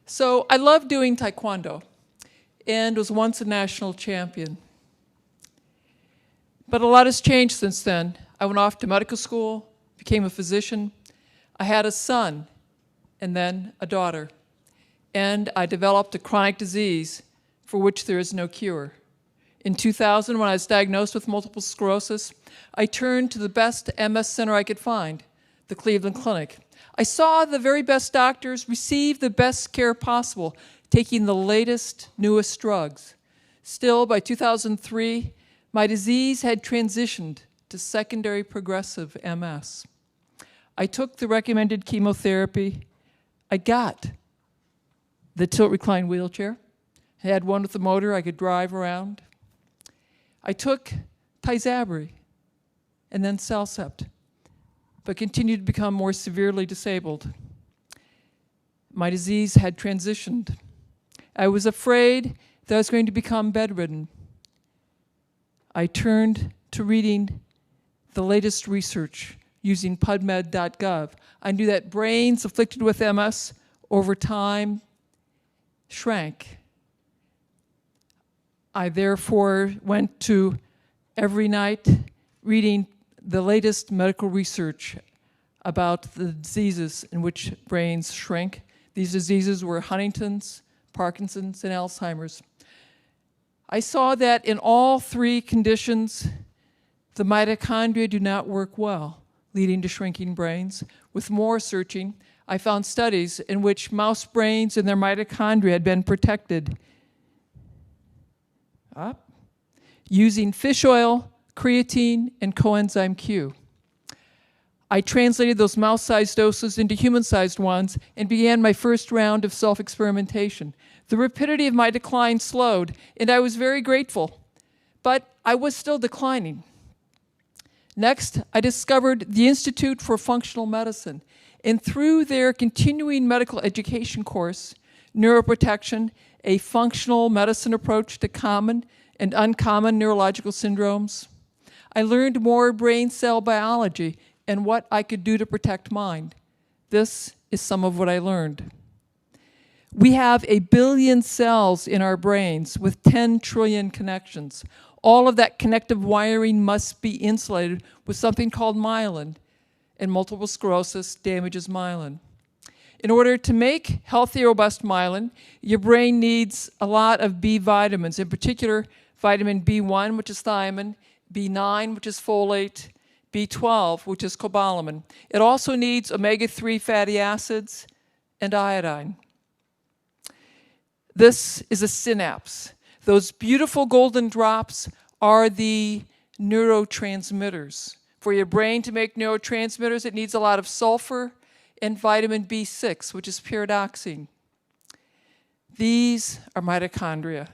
So I love doing taekwondo and was once a national champion. But a lot has changed since then. I went off to medical school, became a physician. I had a son and then a daughter. And I developed a chronic disease for which there is no cure. In 2000, when I was diagnosed with multiple sclerosis, I turned to the best MS center I could find, the Cleveland Clinic. I saw the very best doctors receive the best care possible, taking the latest, newest drugs. Still, by 2003, my disease had transitioned to secondary progressive MS. I took the recommended chemotherapy. I got the tilt-recline wheelchair. I had one with a motor I could drive around. I took Tysabri and then Cellcept, but continued to become more severely disabled. My disease had transitioned. I was afraid that I was going to become bedridden. I turned to reading the latest research using PubMed.gov. I knew that brains afflicted with MS over time shrank. I therefore went to every night reading the latest medical research about the diseases in which brains shrink. These diseases were Huntington's, Parkinson's, and Alzheimer's. I saw that in all three conditions, the mitochondria do not work well, leading to shrinking brains. With more searching, I found studies in which mouse brains and their mitochondria had been protected using fish oil, creatine, and coenzyme Q. I translated those mouse-sized doses into human-sized ones and began my first round of self-experimentation. The rapidity of my decline slowed, and I was very grateful, but I was still declining. Next, I discovered the Institute for Functional Medicine, and through their continuing medical education course, Neuroprotection, a functional medicine approach to common and uncommon neurological syndromes, I learned more brain cell biology and what I could do to protect mind. This is some of what I learned. We have 1 billion cells in our brains with 10 trillion connections. All of that connective wiring must be insulated with something called myelin, and multiple sclerosis damages myelin. In order to make healthy, robust myelin, your brain needs a lot of B vitamins, in particular vitamin B1, which is thiamine, B9, which is folate, B12, which is cobalamin. It also needs omega-3 fatty acids and iodine. This is a synapse. Those beautiful golden drops are the neurotransmitters. For your brain to make neurotransmitters, it needs a lot of sulfur and vitamin B6, which is pyridoxine. These are mitochondria.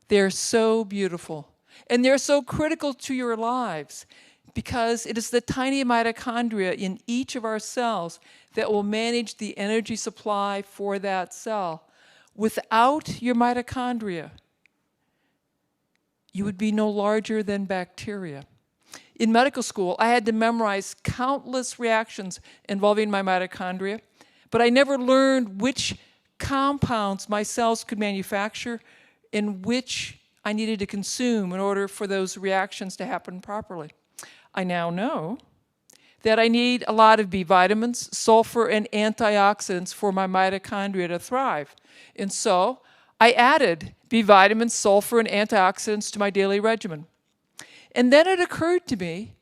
They're so beautiful. And they're so critical to your lives because it is the tiny mitochondria in each of our cells that will manage the energy supply for that cell. Without your mitochondria, you would be no larger than bacteria. In medical school, I had to memorize countless reactions involving my mitochondria, but I never learned which compounds my cells could manufacture and which I needed to consume in order for those reactions to happen properly. I now know that I need a lot of B vitamins, sulfur, and antioxidants for my mitochondria to thrive. And so I added B vitamins, sulfur, and antioxidants to my daily regimen. And then it occurred to me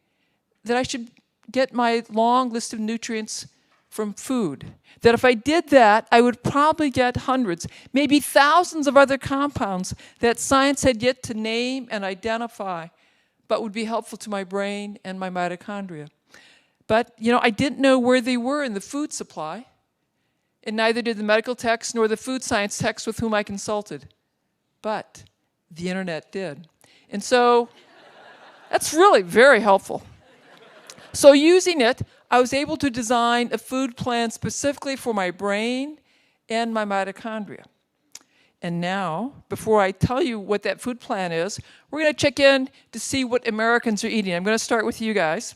that I should get my long list of nutrients from food. That if I did that, I would probably get hundreds, maybe thousands of other compounds that science had yet to name and identify, but would be helpful to my brain and my mitochondria. But, I didn't know where they were in the food supply, and neither did the medical techs nor the food science techs with whom I consulted. But the internet did. And so that's really very helpful. So using it, I was able to design a food plan specifically for my brain and my mitochondria. And now, before I tell you what that food plan is, we're going to check in to see what Americans are eating. I'm going to start with you guys.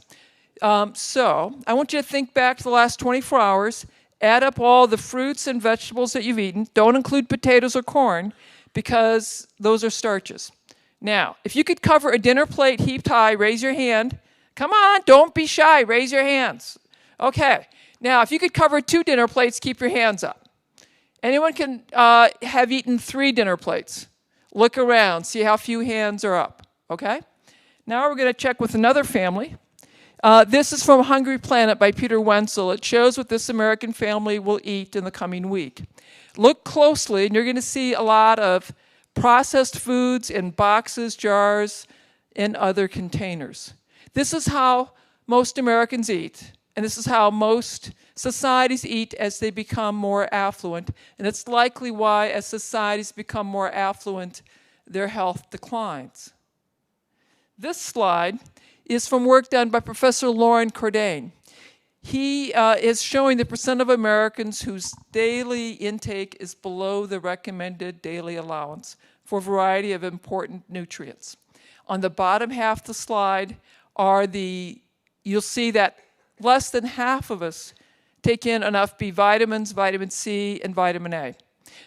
So I want you to think back to the last 24 hours Add up all the fruits and vegetables that you've eaten. Don't include potatoes or corn because those are starches. Now, if you could cover a dinner plate heaped high, raise your hand. Come on, don't be shy. Raise your hands. Okay. Now, if you could cover 2 dinner plates, keep your hands up. Anyone can have eaten 3 dinner plates. Look around. See how few hands are up. Okay? Now we're going to check with another family. This is from Hungry Planet by Peter Wenzel. It shows what this American family will eat in the coming week. Look closely, and you're going to see a lot of processed foods in boxes, jars, and other containers. This is how most Americans eat, and this is how most societies eat as they become more affluent. And it's likely why, as societies become more affluent, their health declines. This slide is from work done by Professor Lauren Cordain. He is showing the percent of Americans whose daily intake is below the recommended daily allowance for a variety of important nutrients. On the bottom half of the slide are you'll see that less than half of us take in enough B vitamins, vitamin C, and vitamin A.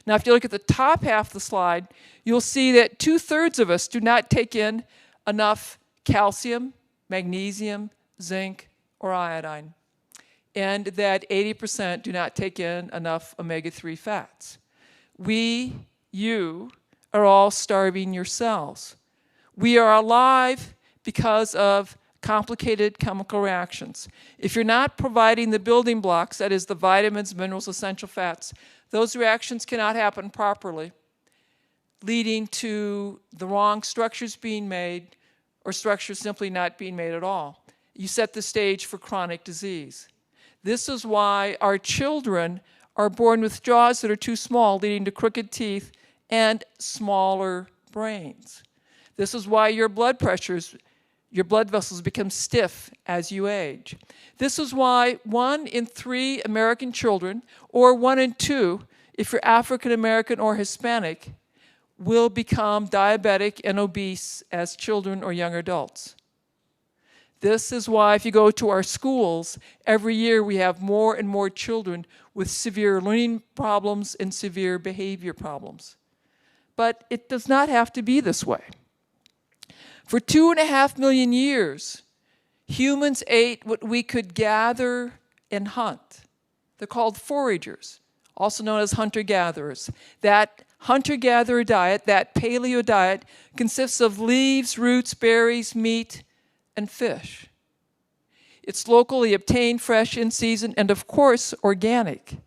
Now, if you look at the top half of the slide, you'll see that 2/3 of us do not take in enough calcium, magnesium, zinc, or iodine, and that 80% do not take in enough omega-3 fats. You are all starving yourselves. We are alive because of complicated chemical reactions. If you're not providing the building blocks, that is the vitamins, minerals, essential fats, those reactions cannot happen properly, leading to the wrong structures being made or structures simply not being made at all. You set the stage for chronic disease. This is why our children are born with jaws that are too small, leading to crooked teeth and smaller brains. This is why your blood vessels become stiff as you age. This is why 1 in 3 American children, or 1 in 2 if you're African American or Hispanic, will become diabetic and obese as children or young adults. This is why if you go to our schools, every year we have more and more children with severe learning problems and severe behavior problems. But it does not have to be this way. For 2.5 million years, humans ate what we could gather and hunt. They're called foragers, also known as hunter-gatherers. That hunter-gatherer diet, that paleo diet, consists of leaves, roots, berries, meat, and fish. It's locally obtained, fresh, in season, and of course, organic.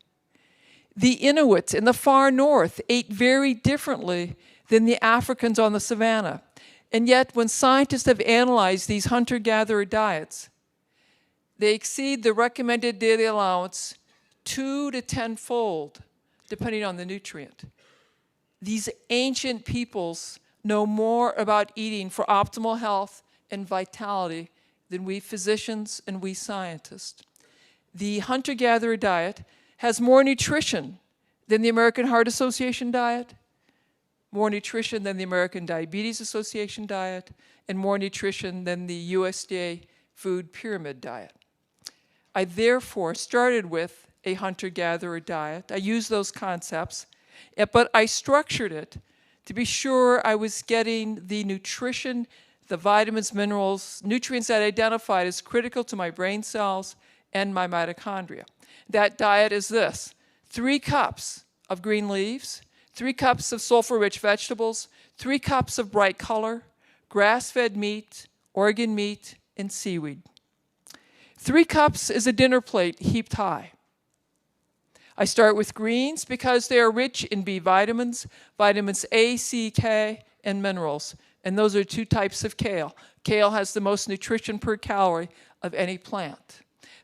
The Inuits in the far north ate very differently than the Africans on the savannah. And yet, when scientists have analyzed these hunter-gatherer diets, they exceed the recommended daily allowance 2 to 10-fold, depending on the nutrient. These ancient peoples know more about eating for optimal health and vitality than we physicians and we scientists. The hunter-gatherer diet has more nutrition than the American Heart Association diet, more nutrition than the American Diabetes Association diet, and more nutrition than the USDA Food Pyramid diet. I therefore started with a hunter-gatherer diet. I used those concepts, but I structured it to be sure I was getting the nutrition, the vitamins, minerals, nutrients that I identified as critical to my brain cells and my mitochondria. That diet is this: 3 cups of green leaves, 3 cups of sulfur-rich vegetables, 3 cups of bright color, grass-fed meat, organ meat, and seaweed. 3 cups is a dinner plate heaped high. I start with greens because they are rich in B vitamins, vitamins A, C, K, and minerals. And those are 2 types of kale. Kale has the most nutrition per calorie of any plant.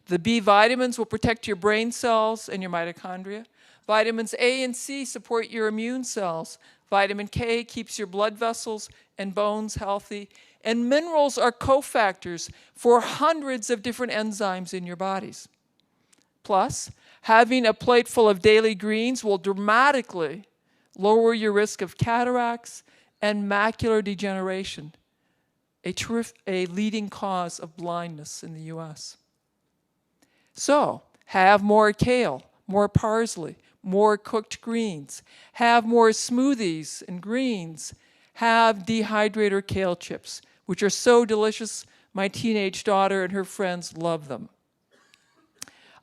The B vitamins will protect your brain cells and your mitochondria. Vitamins A and C support your immune cells. Vitamin K keeps your blood vessels and bones healthy. And minerals are cofactors for hundreds of different enzymes in your bodies. Plus, having a plate full of daily greens will dramatically lower your risk of cataracts and macular degeneration, a leading cause of blindness in the U.S. So, have more kale, more parsley, more cooked greens. Have more smoothies and greens. Have dehydrated or kale chips, which are so delicious. My teenage daughter and her friends love them.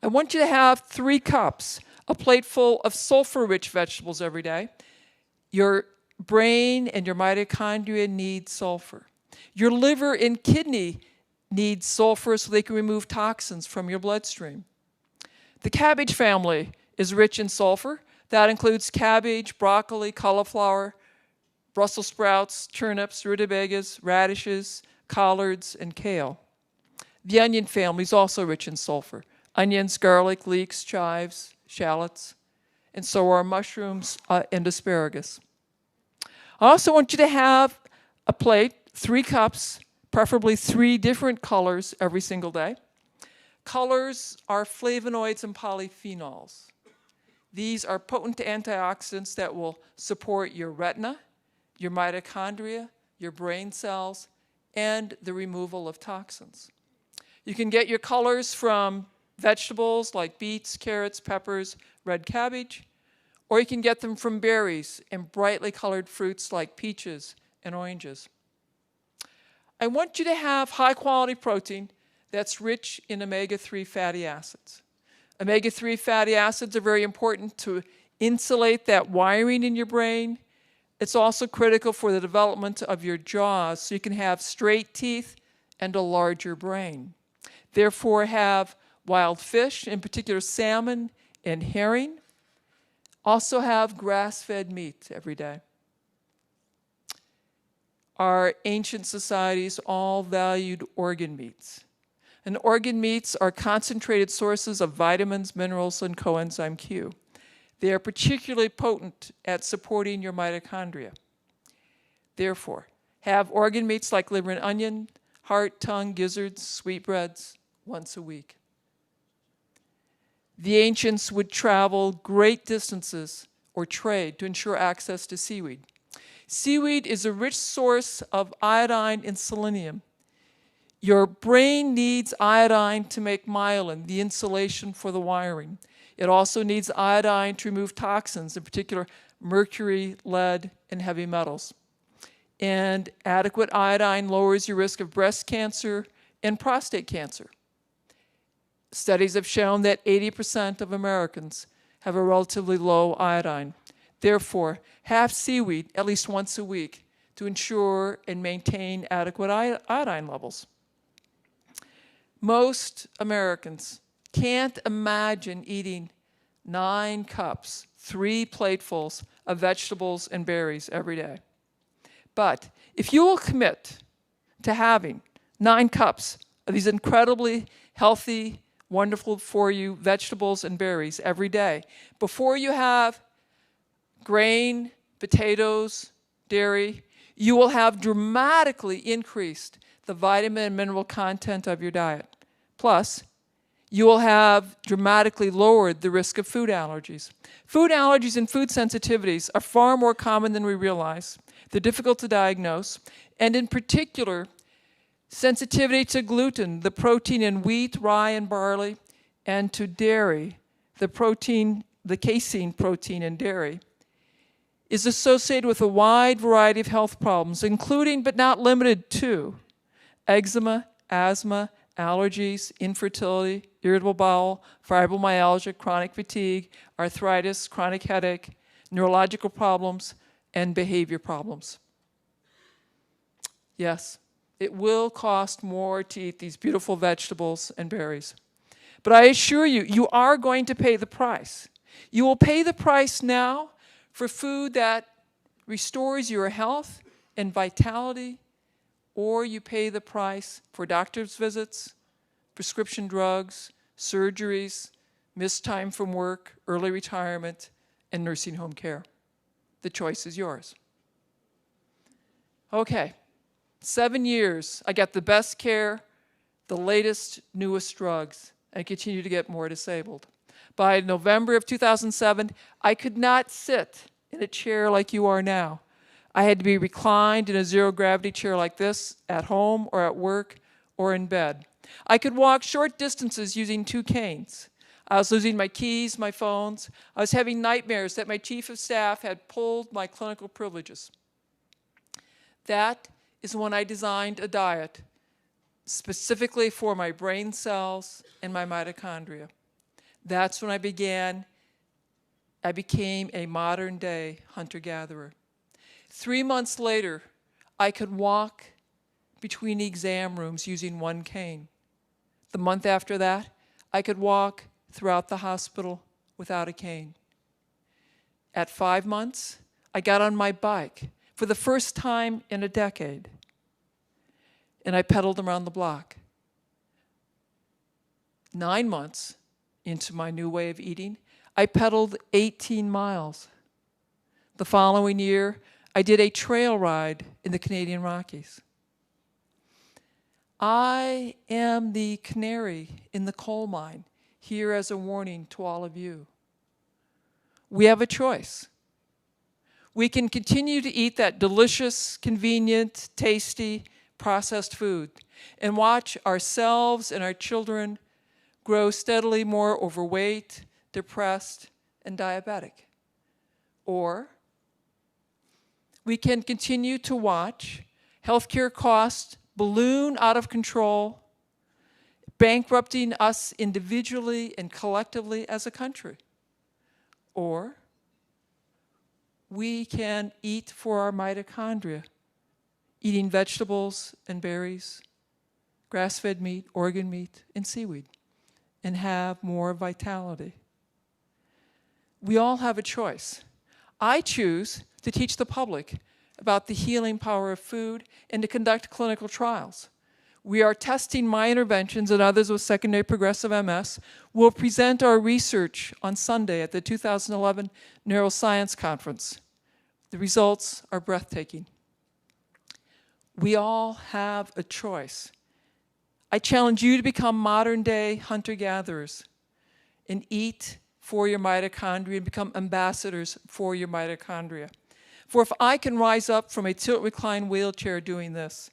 I want you to have 3 cups, a plate full of sulfur-rich vegetables every day. Your brain and your mitochondria need sulfur. Your liver and kidney need sulfur so they can remove toxins from your bloodstream. The cabbage family is rich in sulfur. That includes cabbage, broccoli, cauliflower, Brussels sprouts, turnips, rutabagas, radishes, collards, and kale. The onion family is also rich in sulfur. Onions, garlic, leeks, chives, shallots, and so are mushrooms and asparagus. I also want you to have a plate, 3 cups, preferably 3 different colors every single day. Colors are flavonoids and polyphenols. These are potent antioxidants that will support your retina, your mitochondria, your brain cells, and the removal of toxins. You can get your colors from vegetables like beets, carrots, peppers, red cabbage, or you can get them from berries and brightly colored fruits like peaches and oranges. I want you to have high-quality protein that's rich in omega-3 fatty acids. Omega-3 fatty acids are very important to insulate that wiring in your brain. It's also critical for the development of your jaws so you can have straight teeth and a larger brain. Therefore, have wild fish, in particular salmon and herring. Also have grass-fed meat every day. Our ancient societies all valued organ meats. And organ meats are concentrated sources of vitamins, minerals, and coenzyme Q. They are particularly potent at supporting your mitochondria. Therefore, have organ meats like liver and onion, heart, tongue, gizzards, sweetbreads once a week. The ancients would travel great distances or trade to ensure access to seaweed. Seaweed is a rich source of iodine and selenium. Your brain needs iodine to make myelin, the insulation for the wiring. It also needs iodine to remove toxins, in particular mercury, lead, and heavy metals. And adequate iodine lowers your risk of breast cancer and prostate cancer. Studies have shown that 80% of Americans have a relatively low iodine. Therefore, have seaweed at least once a week to ensure and maintain adequate iodine levels. Most Americans can't imagine eating 9 cups, 3 platefuls of vegetables and berries every day. But if you will commit to having 9 cups of these incredibly healthy, wonderful for you vegetables and berries every day, before you have grain, potatoes, dairy, you will have dramatically increased the vitamin and mineral content of your diet. Plus, you will have dramatically lowered the risk of food allergies. Food allergies and food sensitivities are far more common than we realize. They're difficult to diagnose, and in particular, sensitivity to gluten, the protein in wheat, rye, and barley, and to dairy, the casein protein in dairy, is associated with a wide variety of health problems, including but not limited to eczema, asthma, allergies, infertility, irritable bowel, fibromyalgia, chronic fatigue, arthritis, chronic headache, neurological problems, and behavior problems. Yes, it will cost more to eat these beautiful vegetables and berries. But I assure you, you are going to pay the price. You will pay the price now for food that restores your health and vitality, or you pay the price for doctor's visits, prescription drugs, surgeries, missed time from work, early retirement, and nursing home care. The choice is yours. Okay, 7 years, I got the best care, the latest, newest drugs, and continue to get more disabled. By November of 2007, I could not sit in a chair like you are now. I had to be reclined in a zero-gravity chair like this, at home or at work or in bed. I could walk short distances using 2 canes. I was losing my keys, my phones. I was having nightmares that my chief of staff had pulled my clinical privileges. That is when I designed a diet specifically for my brain cells and my mitochondria. That's when I became a modern-day hunter-gatherer. 3 months later, I could walk between exam rooms using one cane. The month after that, I could walk throughout the hospital without a cane. At 5 months, I got on my bike for the first time in a decade, and I pedaled around the block. 9 months into my new way of eating, I pedaled 18 miles. The following year, I did a trail ride in the Canadian Rockies. I am the canary in the coal mine, here as a warning to all of you. We have a choice. We can continue to eat that delicious, convenient, tasty, processed food and watch ourselves and our children grow steadily more overweight, depressed, and diabetic. Or we can continue to watch healthcare costs balloon out of control, bankrupting us individually and collectively as a country. Or we can eat for our mitochondria, eating vegetables and berries, grass-fed meat, organ meat, and seaweed, and have more vitality. We all have a choice. I choose to teach the public about the healing power of food and to conduct clinical trials. We are testing my interventions and others with secondary progressive MS. We'll present our research on Sunday at the 2011 Neuroscience Conference. The results are breathtaking. We all have a choice. I challenge you to become modern-day hunter-gatherers and eat for your mitochondria and become ambassadors for your mitochondria. For if I can rise up from a tilt-recline wheelchair doing this,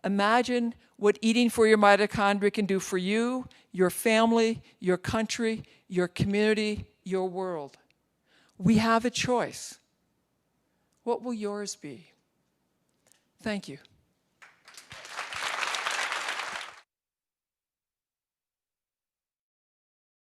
imagine what eating for your mitochondria can do for you, your family, your country, your community, your world. We have a choice. What will yours be? Thank you.